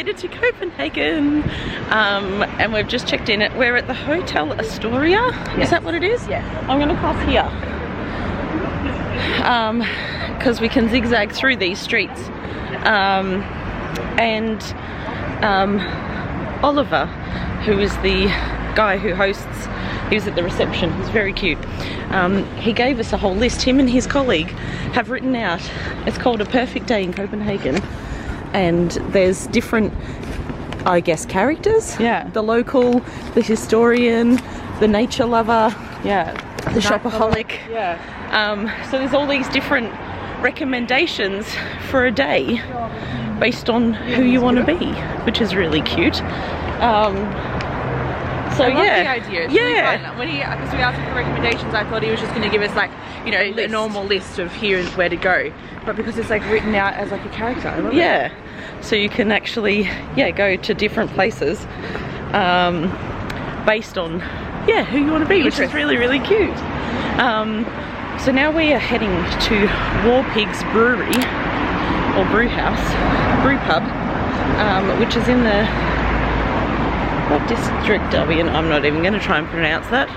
made it to Copenhagen, and we've just checked in. We're at the Hotel Astoria. Yes. Is that what it is? Yeah. I'm going to cross here because we can zigzag through these streets. And Oliver, who is the guy who hosts, he was at the reception. He's very cute. He gave us a whole list. Him and his colleague have written out. It's called A Perfect Day in Copenhagen. And there's different, I guess, characters. Yeah. The local, the historian, the nature lover. Yeah. The shopaholic. Yeah. So there's all these different recommendations for a day based on who you want to be, which is really cute. So I love yeah, the idea. It's really fun. When because we asked him for recommendations, I thought he was just going to give us like, you know, a normal list of here and where to go. But because it's like written out as like a character, I love it. Yeah. So you can actually, go to different places based on, who you want to be, which is really, really cute. So now we are heading to Warpigs Brewery, or Brew Pub, which is in the, what district are we in? I'm not even going to try and pronounce that.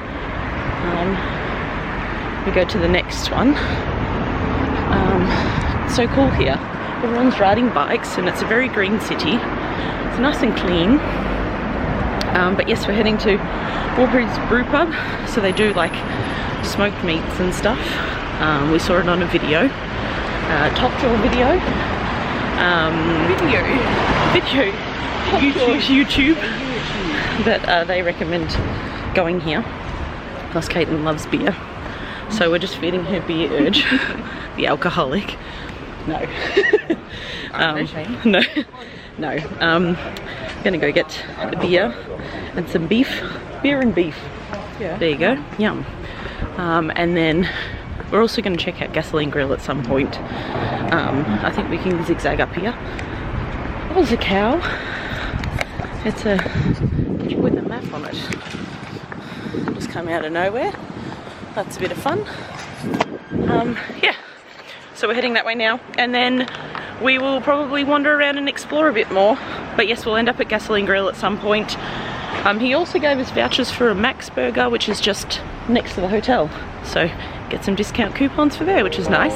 We go to the next one. It's so cool here. Everyone's riding bikes and it's a very green city. It's nice and clean. But yes, we're heading to Warpigs Brew Pub. So they do like smoked meats and stuff. We saw it on a video. Top drawer video. YouTube. But they recommend going here. Plus Caitlin loves beer. So we're just feeding her beer urge. The alcoholic. No. No. Gonna go get the beer and some beef. Beer and beef. Yeah. There you go. Yum. And then we're also going to check out Gasoline Grill at some point. I think we can zigzag up here. That was a cow. It's a with a map on it. Just come out of nowhere. That's a bit of fun. Yeah. So we're heading that way now, and then we will probably wander around and explore a bit more. But yes, we'll end up at Gasoline Grill at some point. He also gave us vouchers for a Max Burger, which is just next to the hotel. So get some discount coupons for there, which is nice.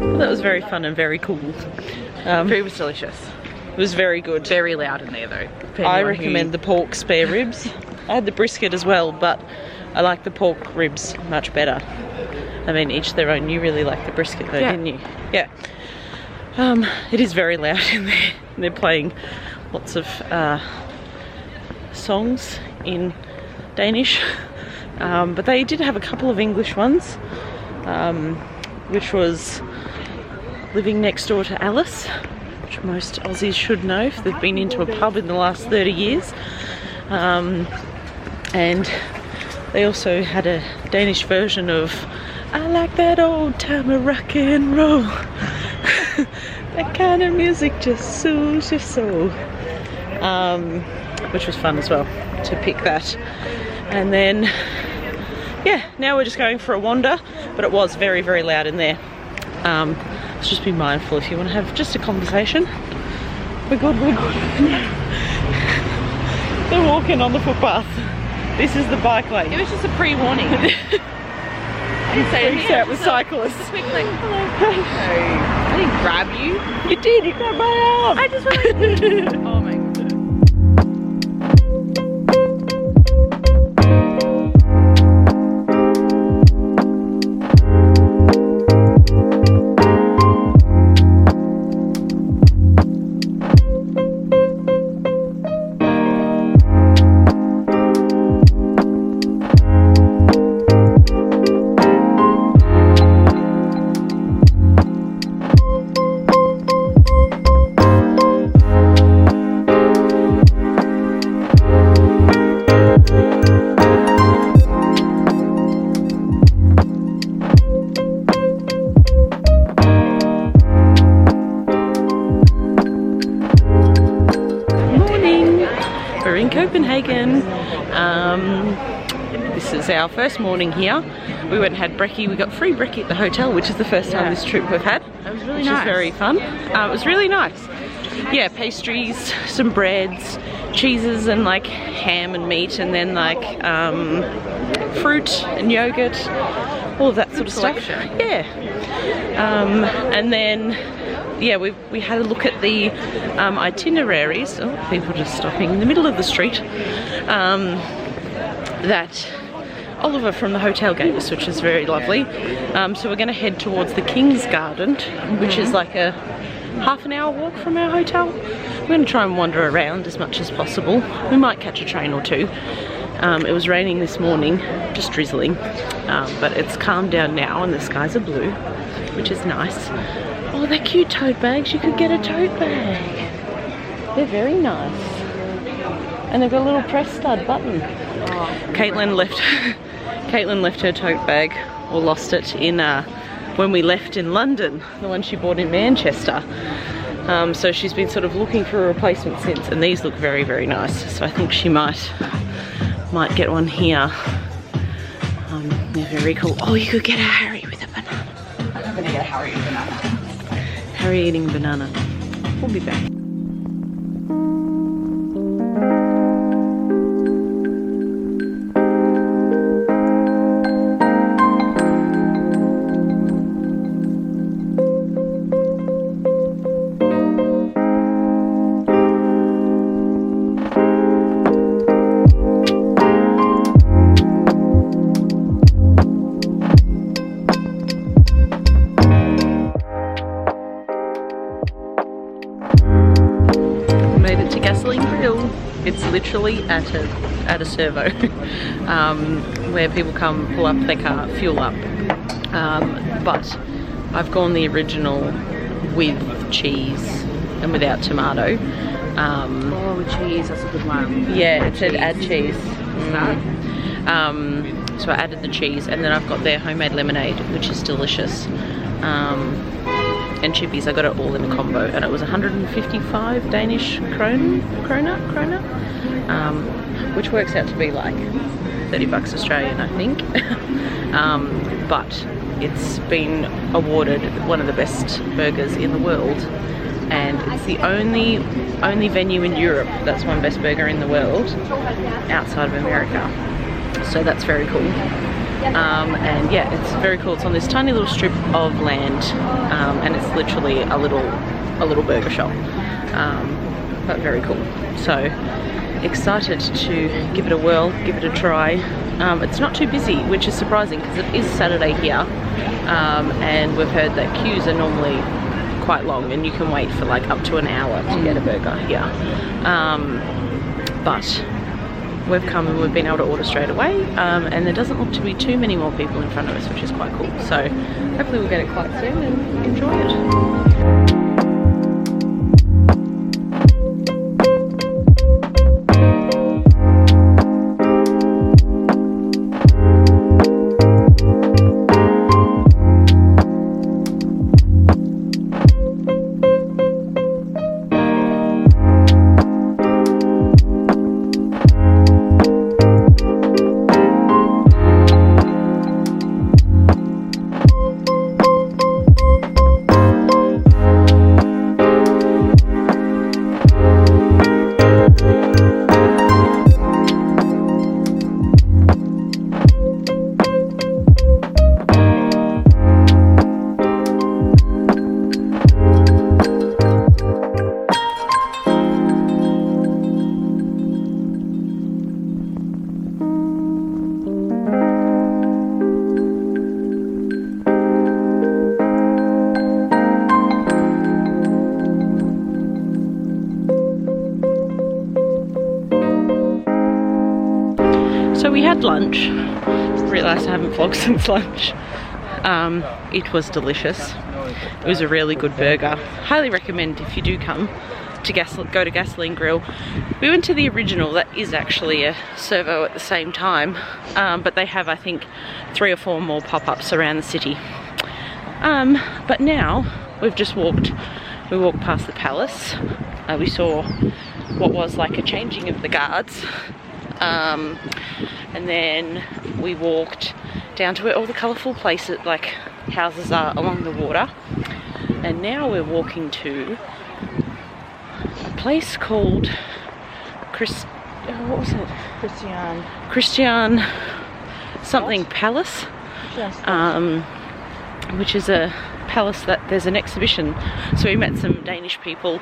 Well, that was very fun and very cool. Food was delicious. It was very good. Very loud in there though. I recommend the pork spare ribs. I had the brisket as well, but I like the pork ribs much better. I mean, each their own. You really like the brisket though, didn't you? Yeah. It is very loud in there. They're playing lots of songs in Danish. But they did have a couple of English ones, which was Living Next Door to Alice, which most Aussies should know if they've been into a pub in the last 30 years. And they also had a Danish version of I like that old time of rock and roll. That kind of music just soothes your soul. Which was fun as well to pick that. And then, yeah, now we're just going for a wander, but it was very, very loud in there. So just be mindful if you want to have just a conversation. We're good. They're walking on the footpath. This is the bike lane. It was just a pre-warning. I didn't say anything. Out with cyclists. Just a quick like, hello. I didn't grab you. You did. You grabbed my arm. I just went like, oh my god. Copenhagen. This is our first morning here. We went and had brekkie. We got free brekkie at the hotel, which is the first time this trip we've had. It was really nice. nice. Which was very fun. It was really nice. Yeah, pastries, some breads, cheeses and like ham and meat, and then like fruit and yogurt, all of that sort of stuff. Yeah. And then yeah, we had a look at the itineraries. Oh, people just stopping in the middle of the street. That Oliver from the hotel gave us, which is very lovely. So we're going to head towards the King's Garden, which is like a half an hour walk from our hotel. We're going to try and wander around as much as possible. We might catch a train or two. It was raining this morning, just drizzling, but it's calmed down now and the skies are blue, which is nice. Oh, they're cute tote bags. You could get a tote bag. They're very nice. And they've got a little press stud button. Caitlin left her tote bag, or lost it, in when we left in London, the one she bought in Manchester. So she's been sort of looking for a replacement since, and these look very, very nice. So I think she might get one here. They're very cool. Oh, you could get a Harry with a banana. I'm gonna get a Harry with a banana. Harry eating a banana. We'll be back. It's literally at a servo where people come, pull up their car, fuel up. But I've gone the original with cheese and without tomato. Oh, with cheese, that's a good one. Yeah, it said add cheese. So I added the cheese, and then I've got their homemade lemonade, which is delicious. And chippies. I got it all in a combo, and it was 155 Danish krona, which works out to be like 30 bucks Australian, I think. But it's been awarded one of the best burgers in the world, and it's the only venue in Europe that's won best burger in the world outside of America. So that's very cool. And yeah, it's very cool. It's on this tiny little strip of land, and it's literally a little burger shop, but very cool. So excited to give it a whirl, give it a try. It's not too busy, which is surprising because it is Saturday here, and we've heard that queues are normally quite long and you can wait for like up to an hour to get a burger here. But we've come and we've been able to order straight away, and there doesn't look to be too many more people in front of us, which is quite cool. So hopefully we'll get it quite soon and enjoy it. So we had lunch. Realised I haven't vlogged since lunch. It was delicious. It was a really good burger. Highly recommend if you do come to go to Gasoline Grill. We went to the original. That is actually a servo at the same time, but they have, I think, 3 or 4 more pop-ups around the city. But now we've just walked past the palace. We saw what was like a changing of the guards. And then we walked down to where all the colourful places, like houses, are along the water. And now we're walking to a place called what was it? Christian something Palace, which is a palace that there's an exhibition. So we met some Danish people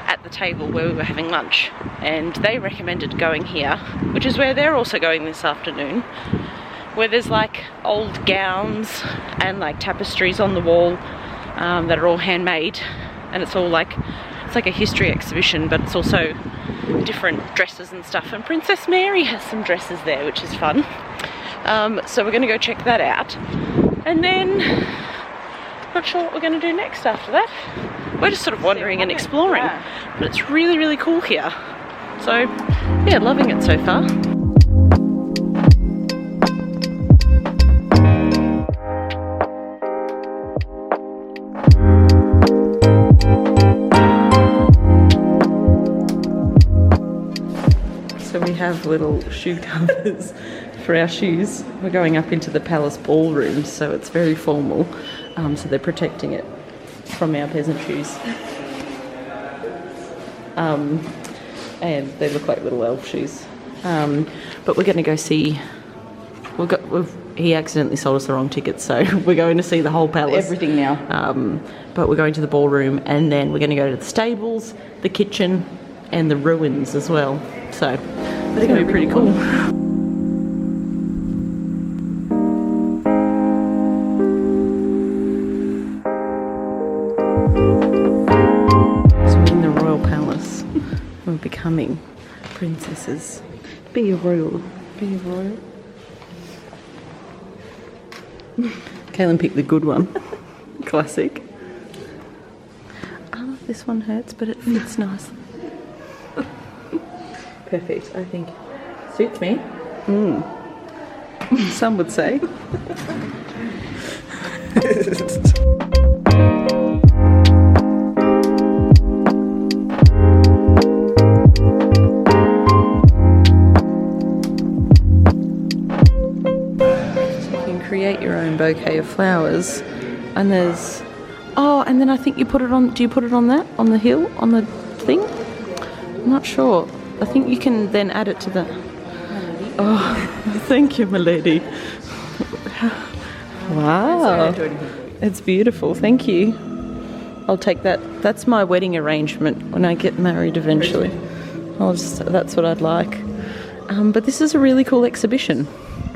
at the table where we were having lunch, and they recommended going here, which is where they're also going this afternoon, where there's like old gowns and like tapestries on the wall that are all handmade, and it's all like, it's like a history exhibition, but it's also different dresses and stuff, and Princess Mary has some dresses there, which is fun. So we're going to go check that out, and then not sure what we're going to do next after that. We're just sort of wandering and exploring, but it's really, really cool here. So yeah, loving it so far. So we have little shoe covers for our shoes. We're going up into the palace ballroom, so it's very formal. So they're protecting it from our peasant shoes. And they look like little elf shoes. But we're going to go see... he accidentally sold us the wrong tickets, so we're going to see the whole palace. Everything now. But we're going to the ballroom, and then we're going to go to the stables, the kitchen, and the ruins as well. So it's going to be pretty cool. Becoming princesses. Be a royal. Be a royal. Kaylin picked the good one. Classic. This one hurts, but it fits nice. Perfect, I think. Suits me. Some would say. Create your own bouquet of flowers, and there's and then I think you put it on, do you put it on that, on the hill, on the thing? I'm not sure. I think you can then add it to the... Oh, thank you, my lady. Wow, it's beautiful, thank you. I'll take that. That's my wedding arrangement when I get married eventually. That's what I'd like. But this is a really cool exhibition,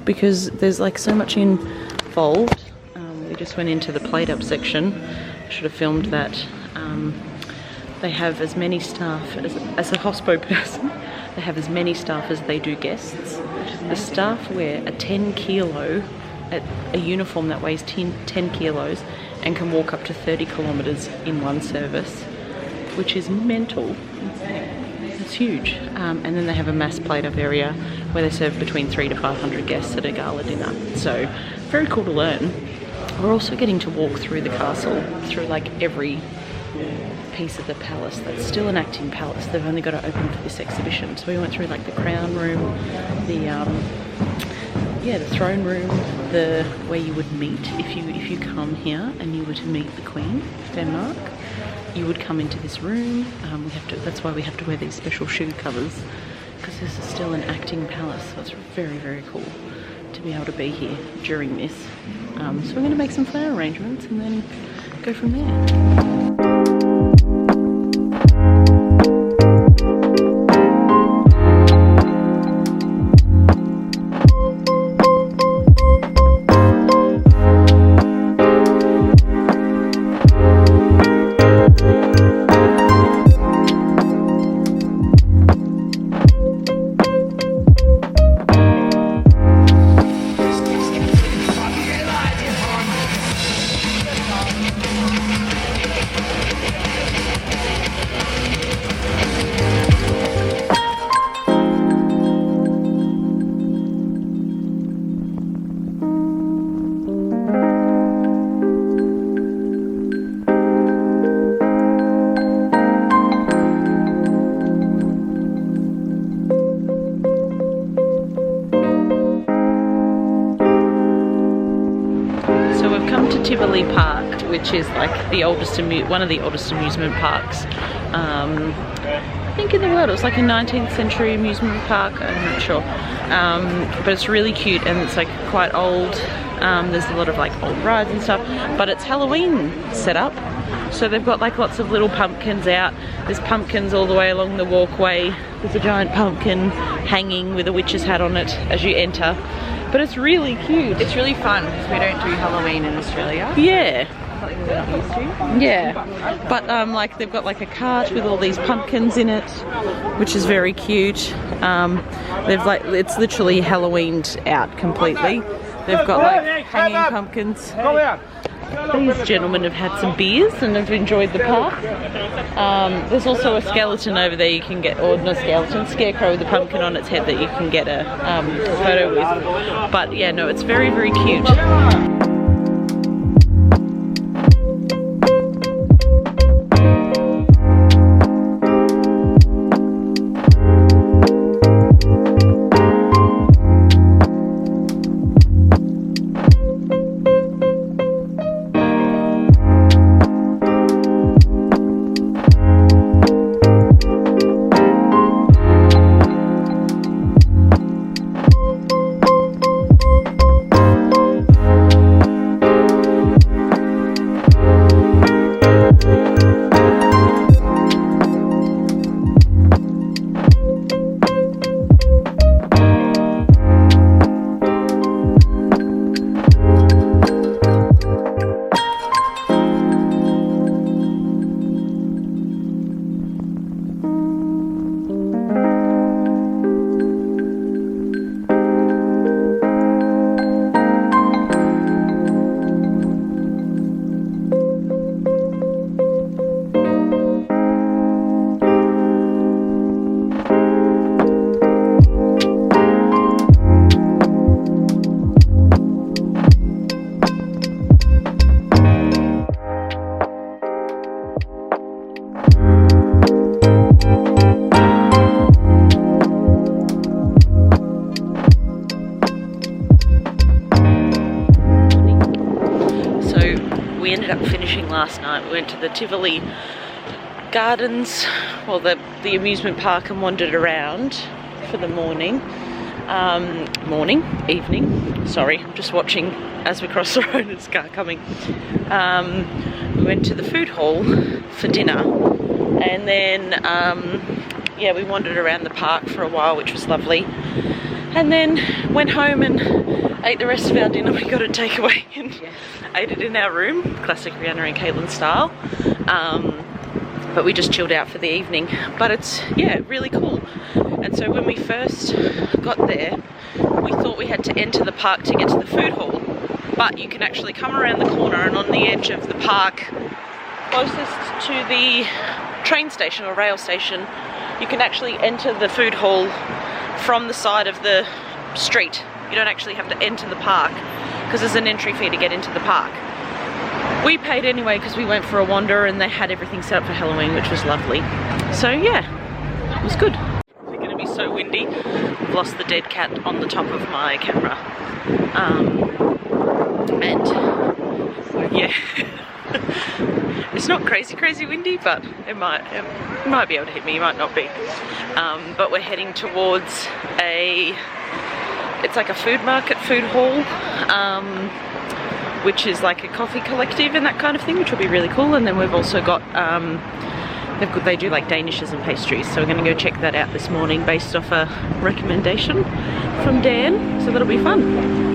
because there's like so much involved. We just went into the plate up section. I should have filmed that. They have as many staff as a hospo person. They have as many staff as they do guests. The staff wear a 10 kilo, a uniform that weighs 10 kilos and can walk up to 30 kilometers in one service, which is mental. It's huge. And then they have a mass plate up area where they serve between 300 to 500 guests at a gala dinner. So very cool to learn. We're also getting to walk through the castle, through like every piece of the palace that's still an acting palace. They've only got it open for this exhibition. So we went through like the crown room, the throne room, where you would meet if you come here and you were to meet the Queen of Denmark. You would come into this room. That's why we have to wear these special shoe covers, because this is still an acting palace. So it's very, very cool to be able to be here during this. So we're going to make some flower arrangements and then go from there. Tivoli Park, which is like the oldest, one of the oldest amusement parks. I think in the world. It was like a 19th century amusement park, I'm not sure. But it's really cute and it's like quite old. There's a lot of like old rides and stuff, but it's Halloween set up. So they've got like lots of little pumpkins out. There's pumpkins all the way along the walkway. There's a giant pumpkin hanging with a witch's hat on it as you enter. But it's really cute. It's really fun because we don't do Halloween in Australia. Yeah. Something we're not used to. Yeah. But like they've got like a cart with all these pumpkins in it, which is very cute. They've like, it's literally Halloweened out completely. They've got like hanging pumpkins. These gentlemen have had some beers and have enjoyed the park. There's also a skeleton over there you can get, or not a skeleton, scarecrow with a pumpkin on its head that you can get a photo with. But yeah, no, it's very, very cute. Last night we went to the Tivoli Gardens, well the amusement park, and wandered around for the evening, sorry, I'm just watching as we cross the road, it's a car coming. We went to the food hall for dinner, and then yeah, we wandered around the park for a while, which was lovely, and then went home and ate the rest of our dinner. We got a takeaway and ate it in our room, classic Rihanna and Caitlin style. But we just chilled out for the evening. But it's, yeah, really cool. And so when we first got there, we thought we had to enter the park to get to the food hall. But you can actually come around the corner, and on the edge of the park, closest to the train station or rail station, you can actually enter the food hall from the side of the street. You don't actually have to enter the park because there's an entry fee to get into the park. We paid anyway because we went for a wander and they had everything set up for Halloween, which was lovely. So yeah, it was good. It's going to be so windy. I've lost the dead cat on the top of my camera. And yeah, it's not crazy windy, but it might be able to hit me, it might not be. But we're heading towards it's like a food market, food hall, which is like a coffee collective and that kind of thing, which will be really cool. And then we've also got, they do like Danishes and pastries, so we're going to go check that out this morning based off a recommendation from Dan, so that'll be fun.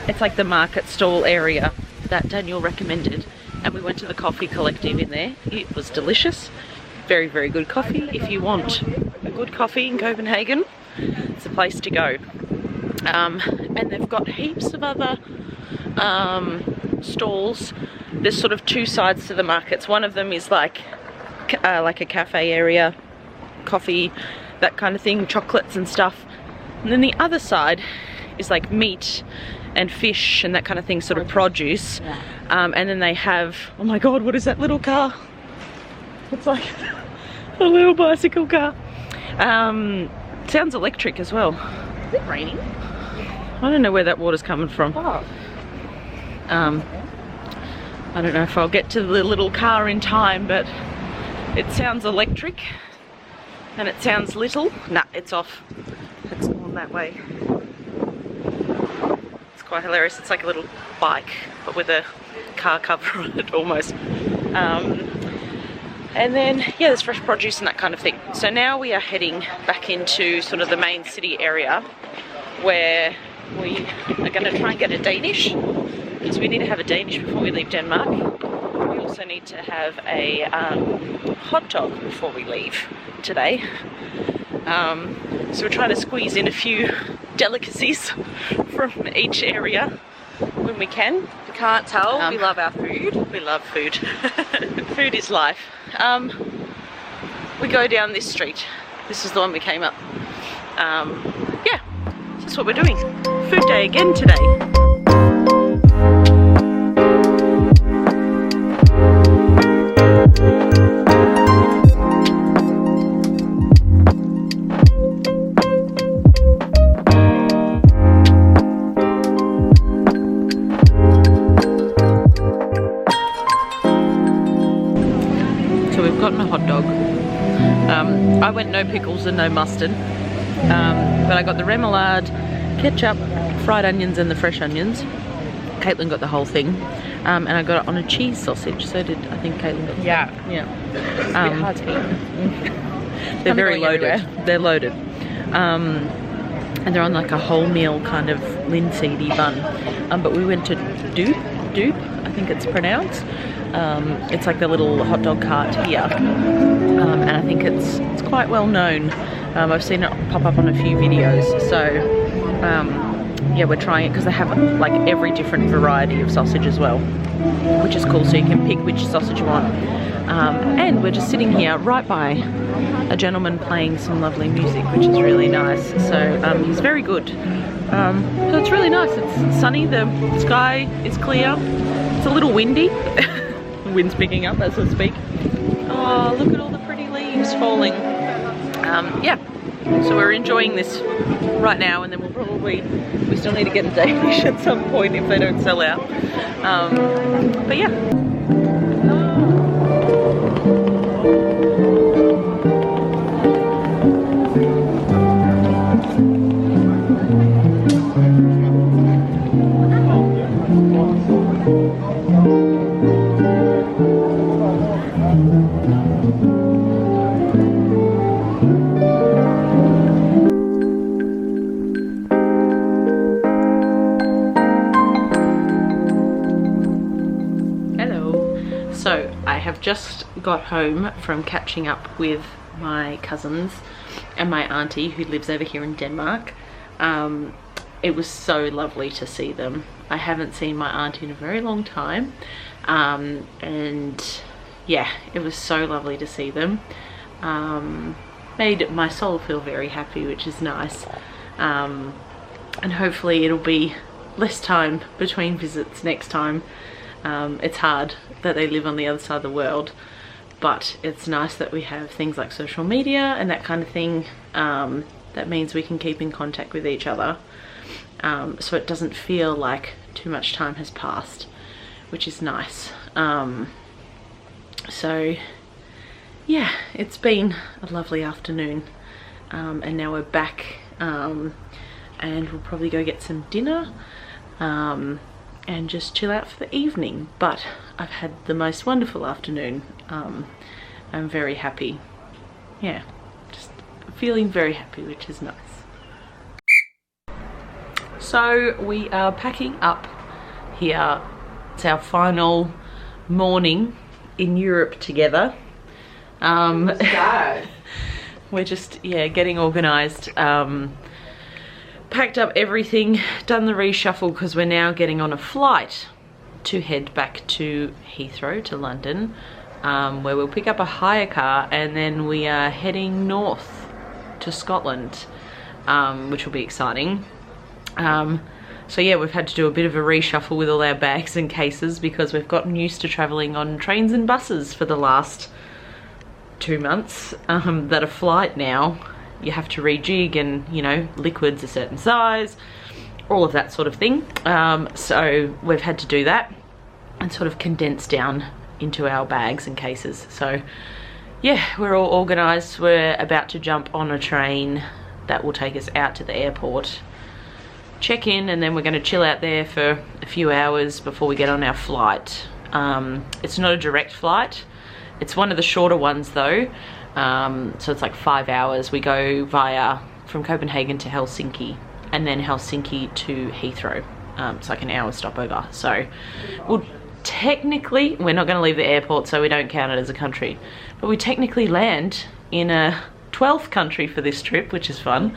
It's like the market stall area that Daniel recommended, and we went to the coffee collective in there. It was delicious, very good coffee. If you want a good coffee in Copenhagen, it's a place to go. And they've got heaps of other stalls there's sort of two sides to the markets. One of them is like a cafe area, coffee, that kind of thing, chocolates and stuff. And then the other side is like meat and fish and that kind of thing, sort of produce. Yeah. And then they have, oh my god, what is that little car? It's like a little bicycle car. Sounds electric as well. Is it raining? I don't know where that water's coming from. Oh. I don't know if I'll get to the little car in time, but it sounds electric and it sounds little. Nah, it's off. It's gone that way. It's quite hilarious. It's like a little bike, but with a car cover on it almost. And then, yeah, there's fresh produce and that kind of thing. So now we are heading back into sort of the main city area where we are going to try and get a Danish, because we need to have a Danish before we leave Denmark. We also need to have a hot dog before we leave today. So we're trying to squeeze in a few delicacies from each area when we can. You can't tell, we love our food. We love food. Food is life. We go down this street. This is the one we came up. Yeah, that's what we're doing. Food day again today. Gotten a hot dog. I went no pickles and no mustard, but I got the remoulade, ketchup, fried onions and the fresh onions. Caitlin got the whole thing, and I got it on a cheese sausage. So did, I think Caitlin got Yeah. Yeah. It's a bit hard to eat. They're very loaded. Everywhere. They're loaded. And they're on like a wholemeal kind of linseedy bun. But we went to Doop, I think it's pronounced. It's like the little hot dog cart here, and I think it's quite well known. I've seen it pop up on a few videos, so yeah, we're trying it because they have like every different variety of sausage as well, which is cool, so you can pick which sausage you want. And we're just sitting here right by a gentleman playing some lovely music, which is really nice. So he's very good. So it's really nice. It's sunny, the sky is clear, it's a little windy. The wind's picking up as I speak. Oh, look at all the pretty leaves falling. Yeah, so we're enjoying this right now, and then we'll probably, we still need to get a Danish at some point if they don't sell out. But yeah. So I have just got home from catching up with my cousins and my auntie who lives over here in Denmark. It was so lovely to see them. I haven't seen my auntie in a very long time, and yeah, it was so lovely to see them. Made my soul feel very happy, which is nice. And hopefully it'll be less time between visits next time. It's hard that they live on the other side of the world, but it's nice that we have things like social media and that kind of thing. That means we can keep in contact with each other, so it doesn't feel like too much time has passed, which is nice. So yeah, it's been a lovely afternoon, and now we're back, and we'll probably go get some dinner and just chill out for the evening. But I've had the most wonderful afternoon. I'm very happy. Yeah, just feeling very happy, which is nice. So we are packing up here. It's our final morning in Europe together. We're just, yeah, getting organised. Packed up everything, done the reshuffle because we're now getting on a flight to head back to Heathrow, to London, where we'll pick up a hire car, and then we are heading north to Scotland, which will be exciting. So yeah, we've had to do a bit of a reshuffle with all our bags and cases because we've gotten used to travelling on trains and buses for the last 2 months. That a flight now, you have to rejig, and you know, liquid's a certain size, all of that sort of thing. So we've had to do that and sort of condense down into our bags and cases. So yeah, we're all organised. We're about to jump on a train that will take us out to the airport, check in, and then we're going to chill out there for a few hours before we get on our flight. It's not a direct flight, it's one of the shorter ones though, so it's like 5 hours. We go via from Copenhagen to Helsinki, and then Helsinki to Heathrow. It's like an hour stopover. So we'll technically, we're not going to leave the airport, so we don't count it as a country, but we technically land in a 12th country for this trip, which is fun.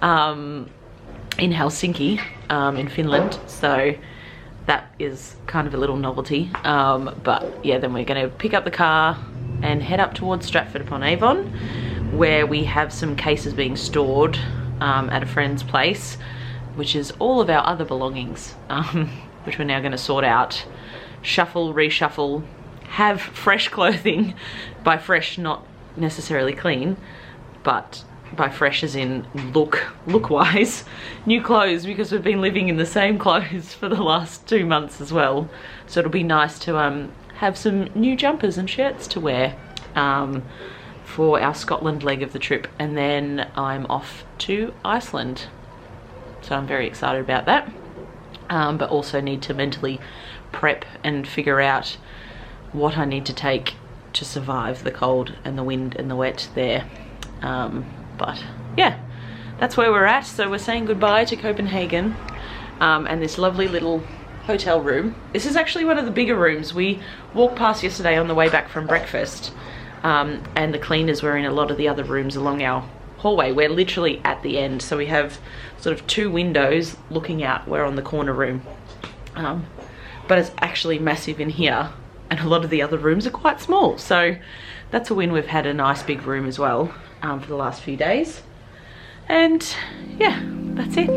In Helsinki, in Finland, so that is kind of a little novelty. But yeah, then we're going to pick up the car and head up towards Stratford-upon-Avon, where we have some cases being stored at a friend's place, which is all of our other belongings, which we're now going to sort out, shuffle, reshuffle, have fresh clothing. By fresh, not necessarily clean, but by fresh as in look wise, new clothes, because we've been living in the same clothes for the last 2 months as well. So it'll be nice to have some new jumpers and shirts to wear for our Scotland leg of the trip, and then I'm off to Iceland. So I'm very excited about that, but also need to mentally prep and figure out what I need to take to survive the cold and the wind and the wet there. But yeah, that's where we're at. So we're saying goodbye to Copenhagen and this lovely little hotel room. This is actually one of the bigger rooms. We walked past yesterday on the way back from breakfast, and the cleaners were in a lot of the other rooms along our hallway. We're literally at the end, so we have sort of 2 windows looking out. We're on the corner room, but it's actually massive in here, and a lot of the other rooms are quite small. So that's a win. We've had a nice big room as well for the last few days, and yeah, that's it.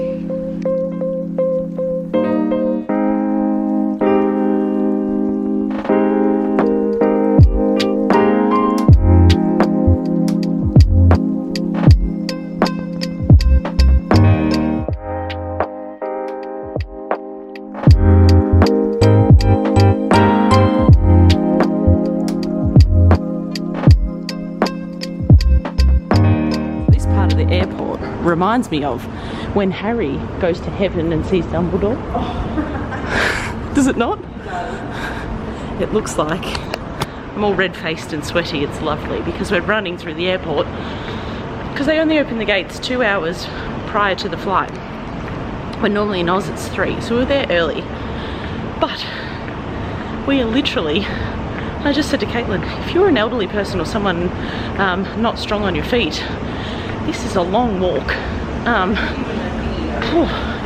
Reminds me of when Harry goes to heaven and sees Dumbledore. Does it not? It looks like. I'm all red-faced and sweaty. It's lovely because we're running through the airport because they only open the gates 2 hours prior to the flight, when normally in Oz it's 3, so we're there early. But we are literally, I just said to Caitlin, if you're an elderly person or someone not strong on your feet, this is a long walk.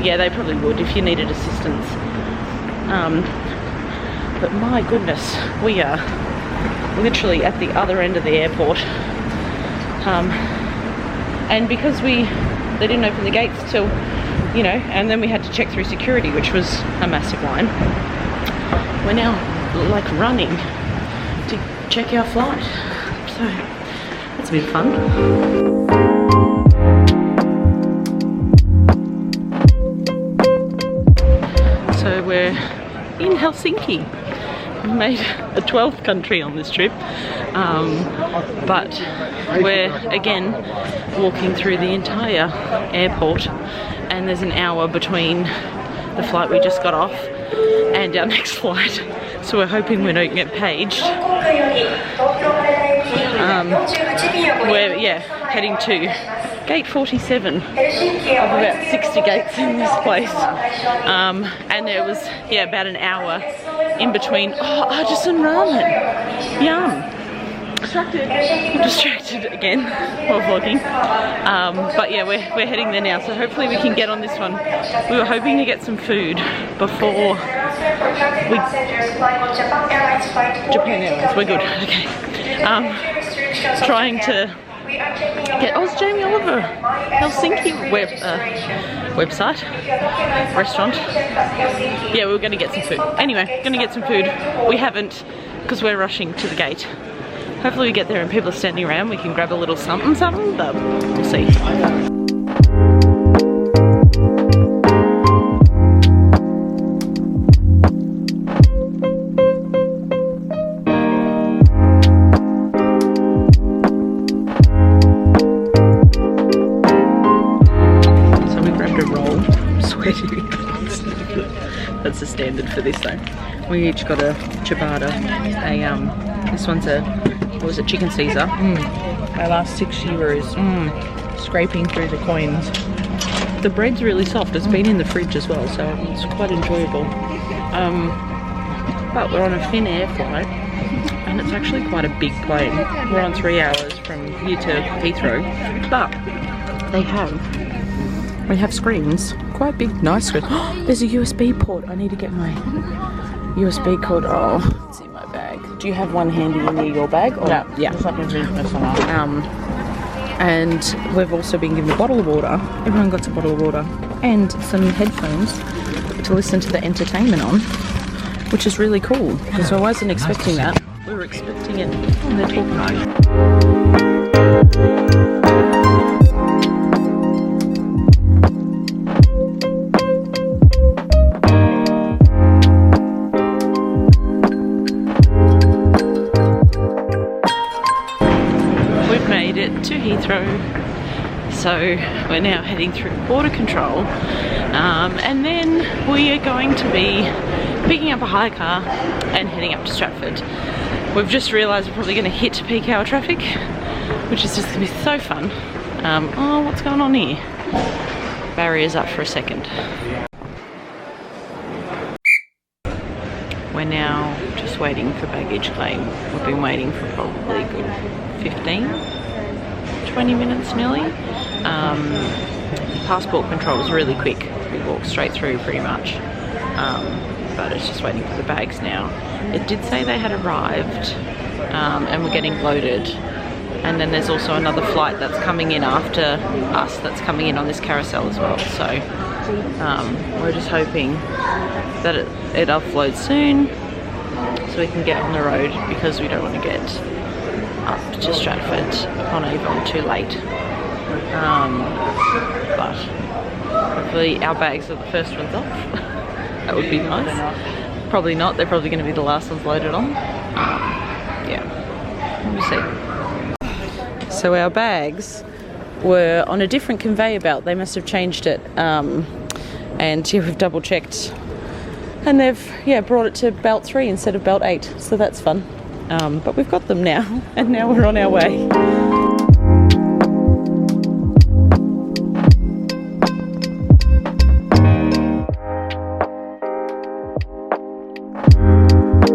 Yeah, they probably would if you needed assistance. But my goodness, we are literally at the other end of the airport. And because they didn't open the gates till, you know, and then we had to check through security, which was a massive line. We're now like running to check our flight. So that's been fun. So we're in Helsinki. We made a 12th country on this trip, but we're again walking through the entire airport, and there's an hour between the flight we just got off and our next flight, so we're hoping we don't get paged. We're heading to gate 47 of about 60 gates in this place, and there was about an hour in between. Artisan ramen, yum. I'm distracted again while vlogging, but yeah, we're heading there now, so hopefully we can get on this one. We were hoping to get some food before Japan Airlines, we're good. Okay. Trying to get Jamie Oliver Helsinki website, restaurant. Yeah, we were going to get some food. Anyway, going to get some food. We haven't, because we're rushing to the gate. Hopefully we get there and people are standing around. We can grab a little something, but we'll see. That's the standard for this though. We each got a ciabatta. This one's a, what was it, chicken Caesar. Our last €6. Scraping through the coins. The bread's really soft. It's been in the fridge as well, so it's quite enjoyable. But we're on a Finnair flight, and it's actually quite a big plane. We're on 3 hours from here to Heathrow, but we have screens, quite big, nice screens. There's a USB port. I need to get my USB cord. Oh, it's in my bag. Do you have one handy in your bag? Or? Yeah. And we've also been given a bottle of water. Everyone got a bottle of water and some headphones to listen to the entertainment on, which is really cool because I wasn't expecting that. We were expecting it on the talk. To Heathrow, so we're now heading through border control, and then we are going to be picking up a hire car and heading up to Stratford. We've just realised we're probably going to hit peak hour traffic, which is just going to be so fun. Oh, what's going on here? Barrier's up for a second. We're now just waiting for baggage claim. We've been waiting for probably a good 20 minutes nearly. Passport control was really quick. We walked straight through pretty much. But it's just waiting for the bags now. It did say they had arrived, and we're getting loaded. And then there's also another flight that's coming in after us that's coming in on this carousel as well. So we're just hoping that it offloads soon so we can get on the road, because we don't want to get up to Stratford on Avon too late. But hopefully our bags are the first ones off. That would be nice. Probably not. They're probably going to be the last ones loaded on. Yeah, we'll see. So our bags were on a different conveyor belt. They must have changed it. And yeah, we've double checked. And they've brought it to belt 3 instead of belt 8. So that's fun. But we've got them now, and now we're on our way.